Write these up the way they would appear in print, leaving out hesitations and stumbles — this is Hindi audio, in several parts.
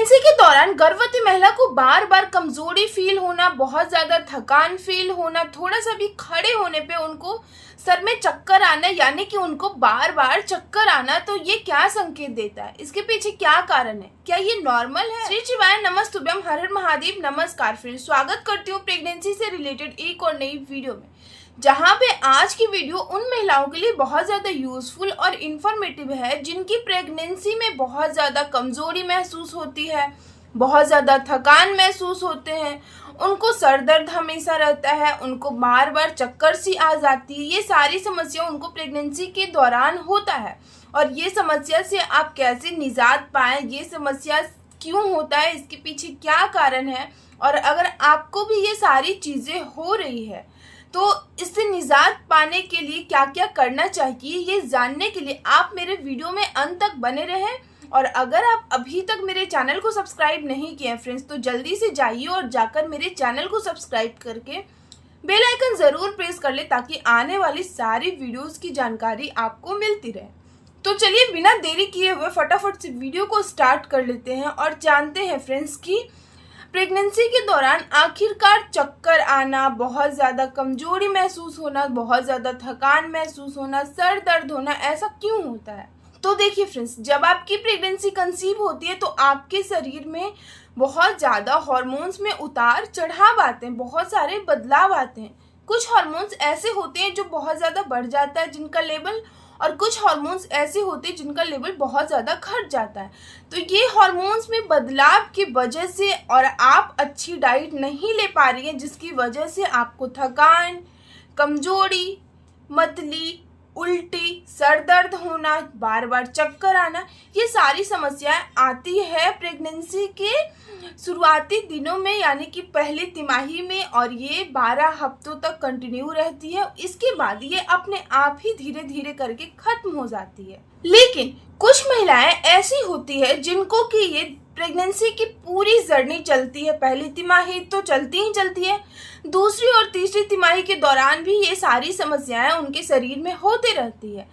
प्रेगनेंसी के दौरान गर्भवती महिला को बार बार कमजोरी फील होना, बहुत ज्यादा थकान फील होना, थोड़ा सा भी खड़े होने पे उनको सर में चक्कर आना, यानी कि उनको बार बार चक्कर आना, तो ये क्या संकेत देता है? इसके पीछे क्या कारण है? क्या ये नॉर्मल है? श्री शिवाय नमस्तुभ्यम, हर हर महादेव। नमस्कार फ्रेंड्स, स्वागत करती हूँ प्रेगनेंसी से रिलेटेड एक और नई वीडियो में, जहाँ पे आज की वीडियो उन महिलाओं के लिए बहुत ज़्यादा यूजफुल और इन्फॉर्मेटिव है जिनकी प्रेगनेंसी में बहुत ज़्यादा कमज़ोरी महसूस होती है, बहुत ज़्यादा थकान महसूस होते हैं, उनको सर दर्द हमेशा रहता है, उनको बार बार चक्कर सी आ जाती है। ये सारी समस्या उनको प्रेगनेंसी के दौरान होता है और ये समस्या से आप कैसे निजात पाएँ, ये समस्या क्यों होता है, इसके पीछे क्या कारण है, और अगर आपको भी ये सारी चीज़ें हो रही है तो इससे निजात पाने के लिए क्या क्या करना चाहिए, ये जानने के लिए आप मेरे वीडियो में अंत तक बने रहें। और अगर आप अभी तक मेरे चैनल को सब्सक्राइब नहीं किए हैं फ्रेंड्स, तो जल्दी से जाइए और जाकर मेरे चैनल को सब्सक्राइब करके बेल आइकन ज़रूर प्रेस कर ले, ताकि आने वाली सारी वीडियोस की जानकारी आपको मिलती रहे। तो चलिए बिना देरी किए हुए फटाफट से वीडियो को स्टार्ट कर लेते हैं और जानते हैं फ्रेंड्स कि प्रेगनेंसी के दौरान आखिरकार चक्कर आना, बहुत ज़्यादा कमजोरी महसूस होना, बहुत ज़्यादा थकान महसूस होना, सर दर्द होना, ऐसा क्यों होता है? तो देखिए फ्रेंड्स, जब आपकी प्रेगनेंसी कंसीव होती है तो आपके शरीर में बहुत ज़्यादा हार्मोन्स में उतार चढ़ाव आते हैं, बहुत सारे बदलाव आते हैं। कुछ हार्मोन्स ऐसे होते हैं जो बहुत ज़्यादा बढ़ जाता है जिनका लेवल, और कुछ हार्मोन्स ऐसे होते हैं जिनका लेवल बहुत ज़्यादा घट जाता है। तो ये हार्मोन्स में बदलाव की वजह से, और आप अच्छी डाइट नहीं ले पा रही हैं जिसकी वजह से आपको थकान, कमजोरी, मतली, उल्टी, सर दर्द होना, बार बार चक्कर आना, ये सारी समस्याएं आती है प्रेगनेंसी के शुरुआती दिनों में, यानी कि पहली तिमाही में, और ये 12 हफ्तों तक कंटिन्यू रहती है। इसके बाद ये अपने आप ही धीरे धीरे करके खत्म हो जाती है। लेकिन कुछ महिलाएं ऐसी होती है जिनको कि ये प्रेगनेंसी की पूरी जर्नी चलती है। पहली तिमाही तो चलती ही चलती है, दूसरी और तीसरी तिमाही के दौरान भी ये सारी समस्याएं उनके शरीर में होती रहती है।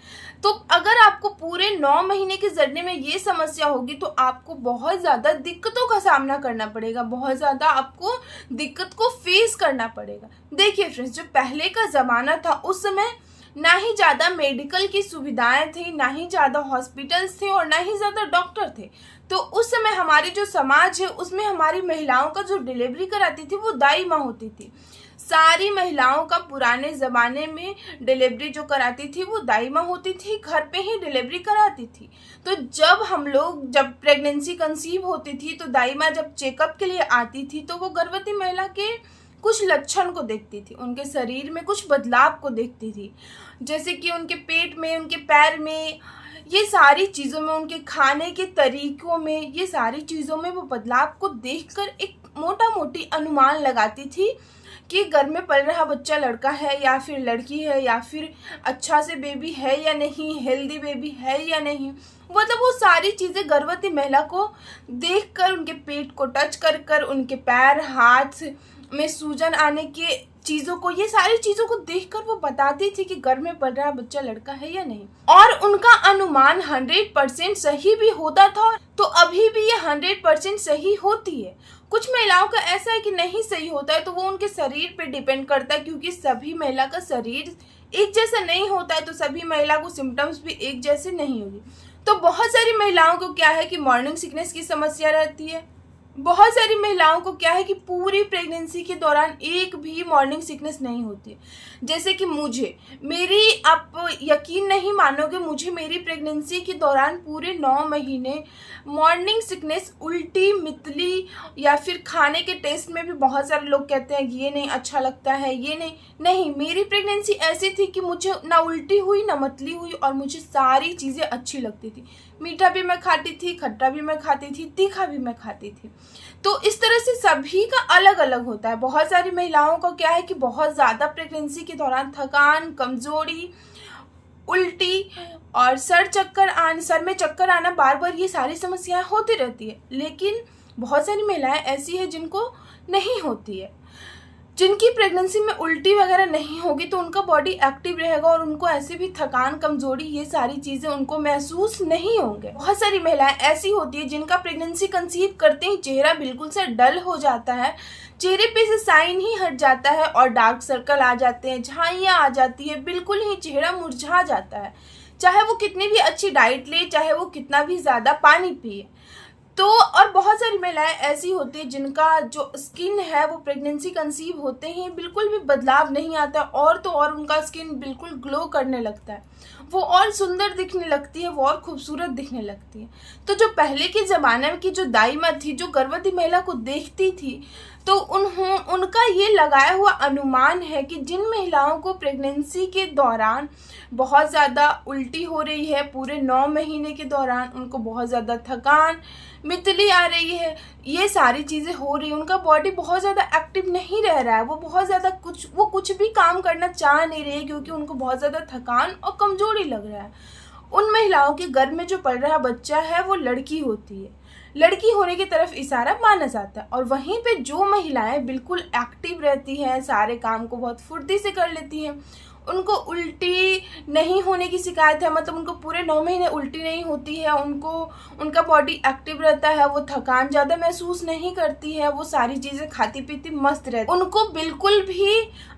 तो अगर आपको पूरे 9 महीने के जर्नी में ये समस्या होगी तो आपको बहुत ज़्यादा दिक्कतों का सामना करना पड़ेगा, बहुत ज़्यादा आपको दिक्कत को फेस करना पड़ेगा। देखिए फ्रेंड्स, जो पहले का ज़माना था उस समय ना ही ज़्यादा मेडिकल की सुविधाएं थी, ना ही ज़्यादा हॉस्पिटल्स थे, और ना ही ज़्यादा डॉक्टर थे। तो उस समय हमारे जो समाज है उसमें हमारी महिलाओं का जो डिलीवरी कराती थी वो दाई माँ होती थी। सारी महिलाओं का पुराने ज़माने में डिलीवरी जो कराती थी वो दाई माँ होती थी, घर पे ही डिलीवरी कराती थी। तो जब प्रेगनेंसी कंसीव होती थी तो दाई माँ जब चेकअप के लिए आती थी तो वो गर्भवती महिला के कुछ लक्षण को देखती थी, उनके शरीर में कुछ बदलाव को देखती थी, जैसे कि उनके पेट में, उनके पैर में, ये सारी चीज़ों में, उनके खाने के तरीकों में, ये सारी चीज़ों में वो बदलाव को देखकर एक मोटा मोटी अनुमान लगाती थी कि घर में पल रहा बच्चा लड़का है या फिर लड़की है, या फिर अच्छा से बेबी है या नहीं, हेल्दी बेबी है या नहीं। मतलब वो सारी चीज़ें गर्भवती महिला को देखकर, उनके पेट को टच कर कर, उनके पैर हाथ में सूजन आने के चीज़ों को, ये सारी चीज़ों को देखकर वो बताती थी कि घर में पल रहा बच्चा लड़का है या नहीं। और उनका अनुमान 100% सही भी होता था, तो अभी भी ये 100% सही होती है। कुछ महिलाओं का ऐसा है कि नहीं सही होता है, तो वो उनके शरीर पे डिपेंड करता है, क्योंकि सभी महिला का शरीर एक जैसा नहीं होता है, तो सभी महिला को सिम्टम्स भी एक जैसे नहीं होगी। तो बहुत सारी महिलाओं को क्या है कि मॉर्निंग सिकनेस की समस्या रहती है। बहुत सारी महिलाओं को क्या है कि पूरी प्रेगनेंसी के दौरान एक भी मॉर्निंग सिकनेस नहीं होती। जैसे कि आप यकीन नहीं मानोगे, मुझे मेरी प्रेगनेंसी के दौरान पूरे 9 महीने मॉर्निंग सिकनेस, उल्टी, मितली, या फिर खाने के टेस्ट में भी बहुत सारे लोग कहते हैं ये नहीं अच्छा लगता है, ये नहीं, मेरी प्रेगनेंसी ऐसी थी कि मुझे ना उल्टी हुई ना मतली हुई, और मुझे सारी चीज़ें अच्छी लगती थी। मीठा भी मैं खाती थी, खट्टा भी मैं खाती थी, तीखा भी मैं खाती थी। तो इस तरह से सभी का अलग अलग होता है। बहुत सारी महिलाओं को क्या है कि बहुत ज़्यादा प्रेगनेंसी के दौरान थकान, कमज़ोरी, उल्टी और सर में चक्कर आना, बार बार ये सारी समस्याएं होती रहती है। लेकिन बहुत सारी महिलाएं ऐसी है जिनको नहीं होती है। जिनकी प्रेगनेंसी में उल्टी वगैरह नहीं होगी तो उनका बॉडी एक्टिव रहेगा और उनको ऐसे भी थकान, कमजोरी, ये सारी चीजें उनको महसूस नहीं होंगे। बहुत सारी महिलाएं ऐसी होती है जिनका प्रेगनेंसी कंसीव करते ही चेहरा बिल्कुल से डल हो जाता है, चेहरे पे से साइन ही हट जाता है और डार्क सर्कल आ जाते हैं, झाइयाँ आ जाती है, बिल्कुल ही चेहरा मुरझा जाता है, चाहे वो कितनी भी अच्छी डाइट ले, चाहे वो कितना भी ज़्यादा पानी पिए। तो और बहुत सारी महिलाएं ऐसी होती है जिनका जो स्किन है वो प्रेगनेंसी कंसीव होते ही बिल्कुल भी बदलाव नहीं आता, और तो और उनका स्किन बिल्कुल ग्लो करने लगता है, वो और सुंदर दिखने लगती है, वो और खूबसूरत दिखने लगती है। तो जो पहले के ज़माने की जो दाई माँ थी, जो गर्भवती महिला को देखती थी, तो उनका ये लगाया हुआ अनुमान है कि जिन महिलाओं को प्रेगनेंसी के दौरान बहुत ज़्यादा उल्टी हो रही है, पूरे 9 महीने के दौरान उनको बहुत ज़्यादा थकान, मितली आ रही है, ये सारी चीज़ें हो रही है, उनका बॉडी बहुत ज़्यादा एक्टिव नहीं रह रहा है, वो बहुत ज़्यादा कुछ भी काम करना चाह नहीं रही है क्योंकि उनको बहुत ज़्यादा थकान और कमज़ोरी लग रहा है। उन महिलाओं के गर्भ में जो पल रहा बच्चा है वो लड़की होती है, लड़की होने की तरफ इशारा माना जाता है। और वहीं पे जो महिलाएं बिल्कुल एक्टिव रहती हैं, सारे काम को बहुत फुर्ती से कर लेती हैं, उनको उल्टी नहीं होने की शिकायत है, मतलब उनको पूरे 9 महीने उल्टी नहीं होती है, उनका बॉडी एक्टिव रहता है, वो थकान ज़्यादा महसूस नहीं करती है, वो सारी चीज़ें खाती पीती मस्त रहती है, उनको बिल्कुल भी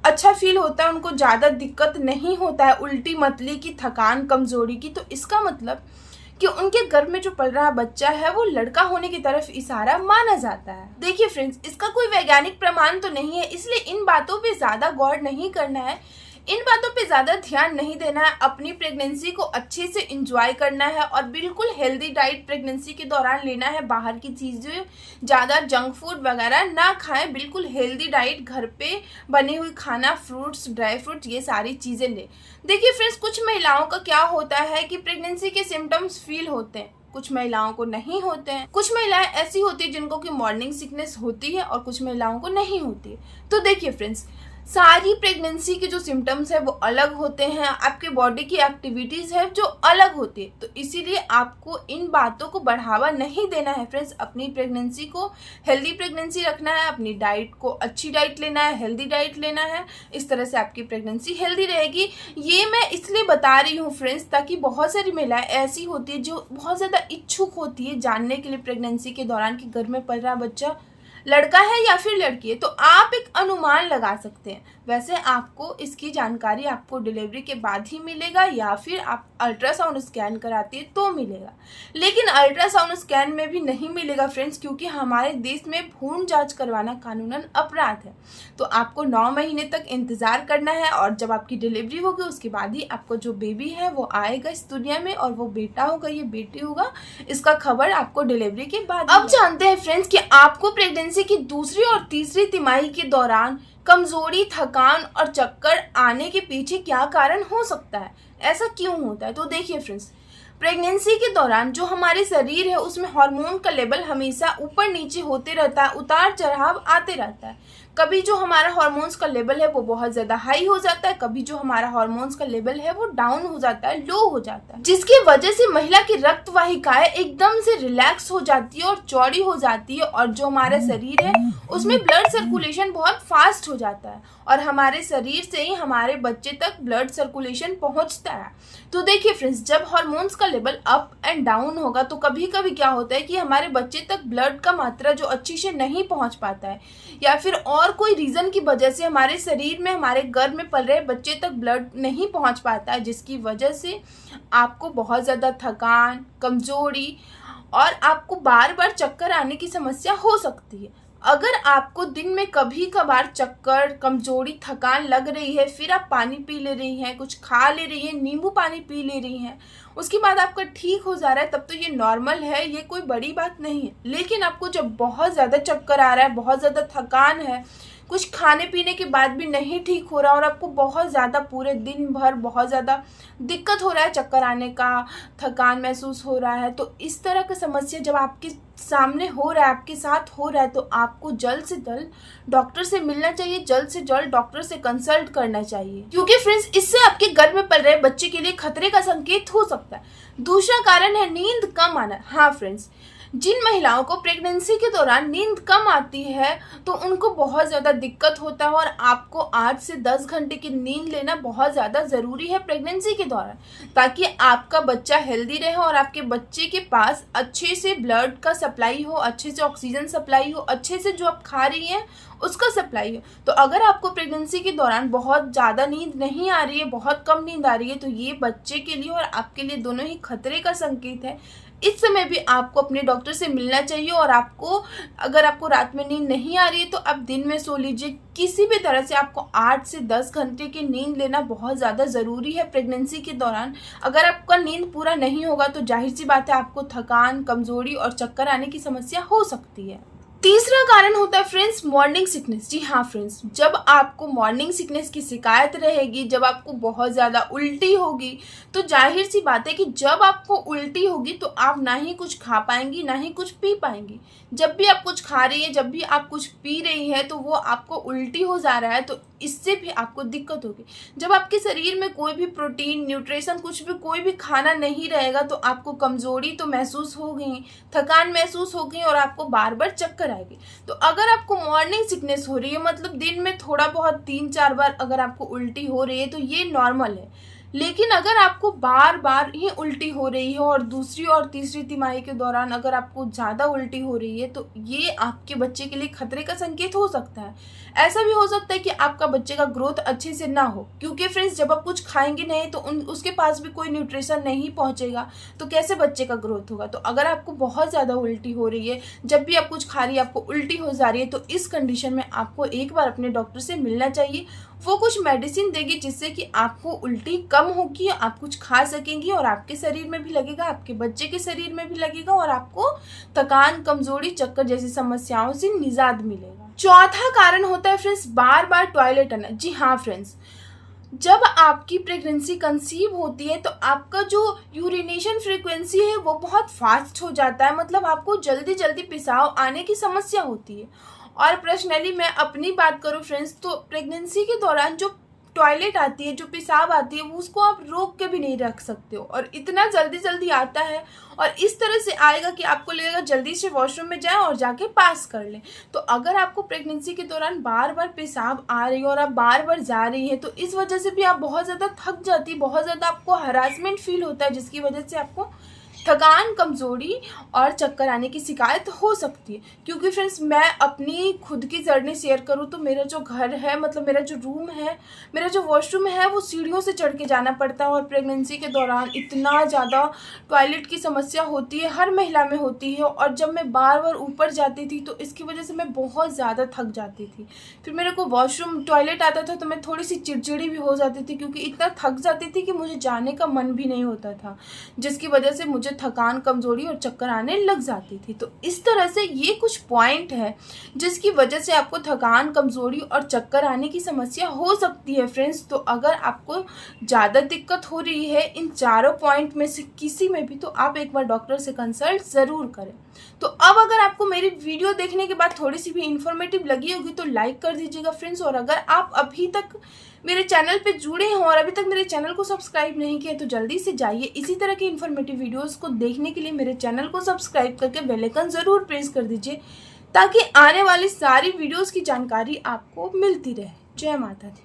अच्छा फील होता है, उनको ज़्यादा दिक्कत नहीं होता है उल्टी, मतली की, थकान, कमज़ोरी की। तो इसका मतलब कि उनके गर्भ में जो पल रहा बच्चा है वो लड़का होने की तरफ इशारा माना जाता है। देखिए फ्रेंड्स, इसका कोई वैज्ञानिक प्रमाण तो नहीं है, इसलिए इन बातों पे ज़्यादा गौर नहीं करना है, इन बातों पे ज़्यादा ध्यान नहीं देना है, अपनी प्रेगनेंसी को अच्छे से एंजॉय करना है और बिल्कुल हेल्दी डाइट प्रेगनेंसी के दौरान लेना है। बाहर की चीज़ें ज़्यादा जंक फूड वगैरह ना खाएं, बिल्कुल हेल्दी डाइट, घर पे बनी हुई खाना, फ्रूट्स, ड्राई फ्रूट्स, ये सारी चीज़ें लें। देखिए फ्रेंड्स, कुछ महिलाओं का क्या होता है कि प्रेगनेंसी के सिम्टम्स फील होते हैं, कुछ महिलाओं को नहीं होते हैं। कुछ महिलाएं ऐसी होती है जिनको कि मॉर्निंग सिकनेस होती है और कुछ महिलाओं को नहीं होती है। तो देखिए फ्रेंड्स, सारी प्रेगनेंसी के जो सिम्टम्स है वो अलग होते हैं, आपके बॉडी की एक्टिविटीज़ है जो अलग होती है, तो इसीलिए आपको इन बातों को बढ़ावा नहीं देना है फ्रेंड्स। अपनी प्रेगनेंसी को हेल्दी प्रेगनेंसी रखना है, अपनी डाइट को अच्छी डाइट लेना है, हेल्दी डाइट लेना है, इस तरह से आपकी प्रेगनेंसी हेल्दी रहेगी। ये मैं इसलिए बता रही हूँ फ्रेंड्स ताकि बहुत सारी महिलाएं ऐसी होती है जो बहुत ज़्यादा इच्छुक होती है जानने के लिए प्रेगनेंसी के दौरान कि घर में पल रहा बच्चा लड़का है या फिर लड़की है, तो आप एक अनुमान लगा सकते हैं। वैसे आपको इसकी जानकारी आपको डिलीवरी के बाद ही मिलेगा या फिर आप अल्ट्रासाउंड स्कैन कराती है तो मिलेगा, लेकिन अल्ट्रासाउंड स्कैन में भी नहीं मिलेगा फ्रेंड्स, क्योंकि हमारे देश में भ्रूण जांच करवाना कानूनन अपराध है। तो आपको 9 महीने तक इंतज़ार करना है और जब आपकी डिलीवरी होगी उसके बाद ही आपको जो बेबी है वो आएगा इस दुनिया में, और वो बेटा होगा या बेटी होगा, इसका खबर आपको डिलीवरी के बाद। अब जानते हैं फ्रेंड्स कि आपको प्रेगनेंसी की दूसरी और तीसरी तिमाही के दौरान कमजोरी, थकान और चक्कर आने के पीछे क्या कारण हो सकता है, ऐसा क्यों होता है। तो देखिए फ्रेंड्स, प्रेगनेंसी के दौरान जो हमारे शरीर है उसमें हार्मोन का लेवल हमेशा ऊपर नीचे होते रहता है, उतार चढ़ाव आते रहता है। कभी जो हमारा हार्मोन्स का लेवल है वो बहुत ज़्यादा हाई हो जाता है, कभी जो हमारा हार्मोन्स का लेवल है वो डाउन हो जाता है, लो हो जाता है, जिसकी वजह से महिला की रक्त वाहिकाएं एकदम से रिलैक्स हो जाती है और चौड़ी हो जाती है, और जो हमारा शरीर है उसमें ब्लड सर्कुलेशन बहुत फास्ट हो जाता है और हमारे शरीर से ही हमारे बच्चे तक ब्लड सर्कुलेशन पहुंचता है। तो देखिए फ्रेंड्स, जब हार्मोन्स का लेवल अप एंड डाउन होगा तो कभी कभी क्या होता है कि हमारे बच्चे तक ब्लड का मात्रा जो अच्छी से नहीं पहुंच पाता है, या फिर और कोई रीज़न की वजह से हमारे शरीर में, हमारे गर्भ में पल रहे बच्चे तक ब्लड नहीं पहुंच पाता है, जिसकी वजह से आपको बहुत ज़्यादा थकान, कमज़ोरी और आपको बार बार चक्कर आने की समस्या हो सकती है। अगर आपको दिन में कभी कभार चक्कर, कमजोरी, थकान लग रही है, फिर आप पानी पी ले रही हैं, कुछ खा ले रही हैं, नींबू पानी पी ले रही हैं, उसके बाद आपका ठीक हो जा रहा है, तब तो ये नॉर्मल है, ये कोई बड़ी बात नहीं है। लेकिन आपको जब बहुत ज़्यादा चक्कर आ रहा है, बहुत ज़्यादा थकान है, कुछ खाने पीने के बाद भी नहीं ठीक हो रहा और आपको बहुत ज़्यादा पूरे दिन भर बहुत ज़्यादा दिक्कत हो रहा है, चक्कर आने का, थकान महसूस हो रहा है, तो इस तरह का समस्या जब आपके सामने हो रहा है, आपके साथ हो रहा है, तो आपको जल्द से जल्द डॉक्टर से मिलना चाहिए, जल्द से जल्द डॉक्टर से कंसल्ट करना चाहिए, क्योंकि फ्रेंड्स इससे आपके गर्भ में पल रहे बच्चे के लिए खतरे का संकेत हो सकता है। दूसरा कारण है नींद कम आना। हाँ फ्रेंड्स, जिन महिलाओं को प्रेगनेंसी के दौरान नींद कम आती है तो उनको बहुत ज़्यादा दिक्कत होता है और आपको 8 से 10 घंटे की नींद लेना बहुत ज़्यादा ज़रूरी है प्रेगनेंसी के दौरान, ताकि आपका बच्चा हेल्दी रहे और आपके बच्चे के पास अच्छे से ब्लड का सप्लाई हो, अच्छे से ऑक्सीजन सप्लाई हो, अच्छे से जो आप खा रही हैं उसका सप्लाई हो। तो अगर आपको प्रेगनेंसी के दौरान बहुत ज़्यादा नींद नहीं आ रही है, बहुत कम नींद आ रही है, तो ये बच्चे के लिए और आपके लिए दोनों ही खतरे का संकेत है। इस समय भी आपको अपने डॉक्टर से मिलना चाहिए और अगर आपको रात में नींद नहीं आ रही है तो आप दिन में सो लीजिए। किसी भी तरह से आपको 8 से 10 घंटे की नींद लेना बहुत ज़्यादा ज़रूरी है प्रेगनेंसी के दौरान। अगर आपका नींद पूरा नहीं होगा तो जाहिर सी बात है आपको थकान, कमज़ोरी और चक्कर आने की समस्या हो सकती है। तीसरा कारण होता है फ्रेंड्स मॉर्निंग सिकनेस। जी हाँ फ्रेंड्स, जब आपको मॉर्निंग सिकनेस की शिकायत रहेगी, जब आपको बहुत ज़्यादा उल्टी होगी, तो जाहिर सी बात है कि जब आपको उल्टी होगी तो आप ना ही कुछ खा पाएंगी ना ही कुछ पी पाएंगी। जब भी आप कुछ खा रही है, जब भी आप कुछ पी रही है तो वो आपको उल्टी हो जा रहा है, तो इससे भी आपको दिक्कत होगी। जब आपके शरीर में कोई भी प्रोटीन, न्यूट्रिशन, कुछ भी कोई भी खाना नहीं रहेगा तो आपको कमज़ोरी तो महसूस होगी, थकान महसूस होगी और आपको बार बार चक्कर आएगी। तो अगर आपको मॉर्निंग सिकनेस हो रही है, मतलब दिन में थोड़ा बहुत 3-4 बार अगर आपको उल्टी हो रही है तो ये नॉर्मल है। लेकिन अगर आपको बार बार ही उल्टी हो रही है और दूसरी और तीसरी तिमाही के दौरान अगर आपको ज़्यादा उल्टी हो रही है तो ये आपके बच्चे के लिए खतरे का संकेत हो सकता है। ऐसा भी हो सकता है कि आपका बच्चे का ग्रोथ अच्छे से ना हो, क्योंकि फ्रेंड्स जब आप कुछ खाएंगे नहीं तो उसके पास भी कोई न्यूट्रिशन नहीं पहुंचेगा, तो कैसे बच्चे का ग्रोथ होगा। तो अगर आपको बहुत ज़्यादा उल्टी हो रही है, जब भी आप कुछ खा रही है आपको उल्टी हो जा रही है, तो इस कंडीशन में आपको एक बार अपने डॉक्टर से मिलना चाहिए। वो कुछ मेडिसिन देगी जिससे कि आपको उल्टी कम होगी, आप कुछ खा सकेंगी और आपके शरीर में भी लगेगा, आपके बच्चे के शरीर में भी लगेगा और आपको थकान, कमजोरी, चक्कर जैसी समस्याओं से निजात मिलेगा। चौथा कारण होता है फ्रेंड्स बार बार टॉयलेट आना। जी हाँ फ्रेंड्स, जब आपकी प्रेगनेंसी कंसीव होती है तो आपका जो यूरिनेशन फ्रीक्वेंसी है वो बहुत फास्ट हो जाता है, मतलब आपको जल्दी जल्दी पेशाब आने की समस्या होती है। और पर्सनली मैं अपनी बात करूँ फ्रेंड्स, तो प्रेगनेंसी के दौरान जो टॉयलेट आती है, जो पेशाब आती है, वो उसको आप रोक के भी नहीं रख सकते हो और इतना जल्दी जल्दी आता है और इस तरह से आएगा कि आपको लगेगा जल्दी से वॉशरूम में जाएं और जाके पास कर लें। तो अगर आपको प्रेगनेंसी के दौरान बार बार पेशाब आ रही है और आप बार बार जा रही है तो इस वजह से भी आप बहुत ज़्यादा थक जाती, बहुत ज़्यादा आपको हरासमेंट फील होता है, जिसकी वजह से आपको थकान, कमज़ोरी और चक्कर आने की शिकायत हो सकती है। क्योंकि फ्रेंड्स मैं अपनी खुद की जर्नी शेयर करूँ तो मेरा जो घर है, मतलब मेरा जो रूम है, मेरा जो वॉशरूम है, वो सीढ़ियों से चढ़ के जाना पड़ता है और प्रेगनेंसी के दौरान इतना ज़्यादा टॉयलेट की समस्या होती है, हर महिला में होती है। और जब मैं बार बार ऊपर जाती थी तो इसकी वजह से मैं बहुत ज़्यादा थक जाती थी। फिर मेरे को वॉशरूम टॉयलेट आता था तो मैं थोड़ी सी चिड़चिड़ी भी हो जाती थी, क्योंकि इतना थक जाती थी कि मुझे जाने का मन भी नहीं होता था, जिसकी वजह से मुझे थकान, कमजोरी और चक्कर आने लग जाती थी। तो इस तरह से ये कुछ पॉइंट है जिसकी वजह से आपको थकान, कमजोरी और चक्कर आने की समस्या हो सकती है फ्रेंड्स। तो अगर आपको ज़्यादा दिक्कत हो रही है इन चारों पॉइंट में से किसी में भी, तो आप एक बार डॉक्टर से कंसल्ट ज़रूर करें। तो अब अगर आपको मेरी वीडियो देखने के बाद थोड़ी सी भी इंफॉर्मेटिव लगी होगी तो लाइक कर दीजिएगा फ्रेंड्स। और अगर आप अभी तक मेरे चैनल पे जुड़े हैं और अभी तक मेरे चैनल को सब्सक्राइब नहीं किया तो जल्दी से जाइए इसी तरह की इन्फॉर्मेटिव वीडियोस को देखने के लिए मेरे चैनल को सब्सक्राइब करके बेल आइकन ज़रूर प्रेस कर दीजिए, ताकि आने वाली सारी वीडियोस की जानकारी आपको मिलती रहे। जय माता दी।